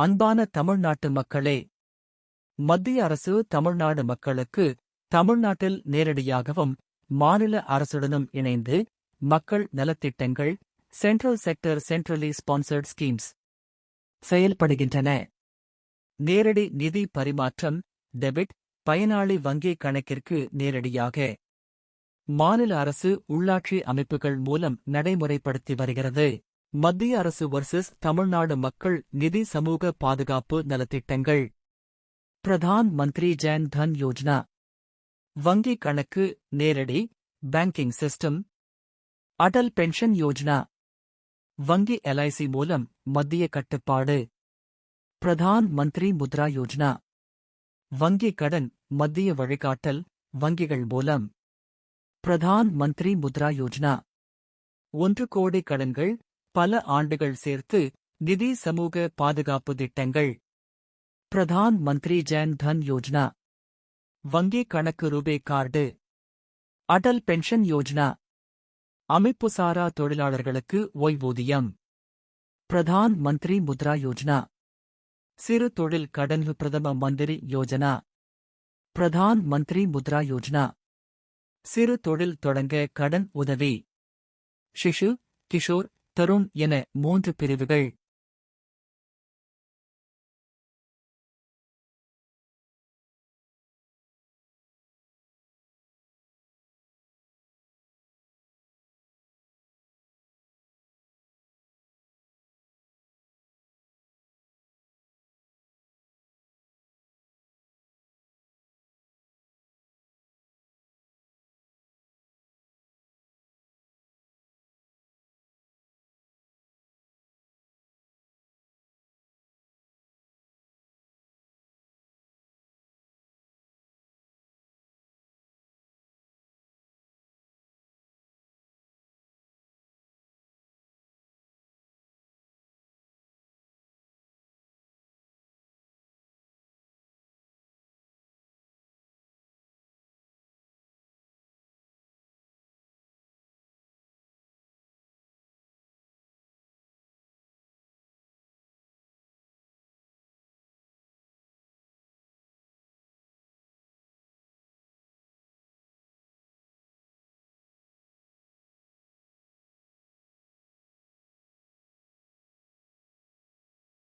அன்பான தமிழ்நாட்டு மக்களே, மத்திய அரசு தமிழ்நாடு மக்களுக்கு தமிழ்நாட்டில் நேரடியாகவும் மாநில அரசுடனும் இணைந்து மக்கள் நலத்திட்டங்கள் central sector centrally sponsored schemes செயல்படுகின்றன. நேரடி நிதி பரிமாற்றம் டெபிட் பயனாளி வங்கி கணக்கிற்கு நேரடியாக மாநில அரசு உள்ளாட்சி அமைப்புகள் மூலம் நடைமுறைப்படுத்தி வருகிறது. மத்திய அரசு வர்சஸ் தமிழ்நாடு மக்கள் நிதி சமூக பாதுகாப்பு நலத்திட்டங்கள். பிரதான் மந்திரி ஜன் தன் யோஜனா வங்கி கணக்கு நேரடி banking system. Atal pension Yojana வங்கி எல்ஐசி மூலம் மத்திய கட்டுப்பாடு. பிரதான் மந்திரி முத்ரா யோஜனா வங்கி கடன் மத்திய வழிகாட்டல் வங்கிகள் மூலம். பிரதான் மந்திரி முத்ரா யோஜனா 1 கோடி கடன்கள் பல ஆண்டுகள் சேர்த்து நிதி சமூக பாதுகாப்பு திட்டங்கள். பிரதான் மந்திரி ஜன் தன் யோஜனா வங்கி கணக்கு ரூபே கார்டு. அடல் பென்ஷன் யோஜனா அமைப்புசாரா தொழிலாளர்களுக்கு ஓய்வூதியம். பிரதான் மந்திரி முத்ரா யோஜனா சிறு தொழில் கடன். பிரதம மந்திரி யோஜனா பிரதான் மந்திரி முத்ரா யோஜனா சிறு தொழில் தொடங்க கடன் உதவி. ஷிஷு கிஷோர் தருண் என 3 பிரிவுகள்.